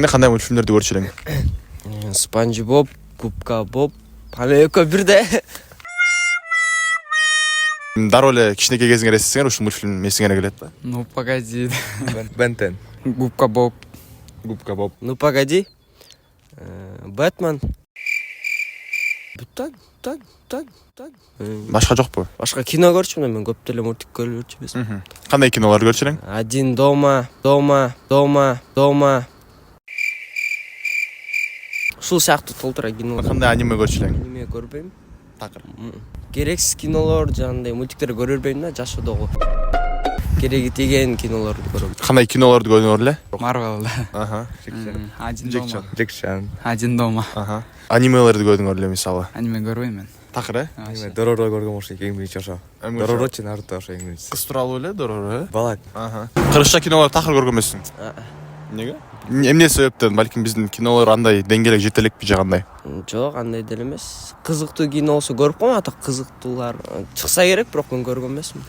Кандай мультфильмдерди көрчү элең? Спанч Боб, Губка Боб, аны экөө бирде. Дароо эле кичинекей кезиңер эсесиңер ушул мультфильм эсиңерге келет да? Ну погоди. Бентен. Губка Боб. Губка Боб. Ну погоди. Бэтмен. Так. Башка жокпу? Башка кино көрчүмүн, мен көп деле мультик көрчү эмесмин. Кандай кинолор көрчү элең? Один дома. Ушул сыяктуу толтура кино. Кандай аниме көрчү элең? Аниме көрбөйм. Такыр. Керексиз кинолор, жандай мультиктер көрбөйм да, жашоодогу. Кереги тиген кинолорду көрөм. Кандай кинолорду көрдүңөр эле? Марвел. Аха. Один Джеки дома. Джеки Чан. Один дома. Аха. Анимелерди көрдүңөр эле мисалы? Аниме көрбөйм мен. Такыр, Аниме Дороро көргөн окшойт эң биринчи ошо. Доророчу Наруто ошо эң биринчиси. Кыз тууралуу эле Дороро, Балак. Аха. Кыргызча кинолор такыр көргөн эмессиң? Эмнеге? Эмне себептен? Балким биздин кинолор андай деңгээлге жете элекпи же кандай? Жок, андай деле эмес. Кызыктуу кино болсо көрүп коем, ата кызыктуулар чыкса керек, бирок мен көргөн эмесмин.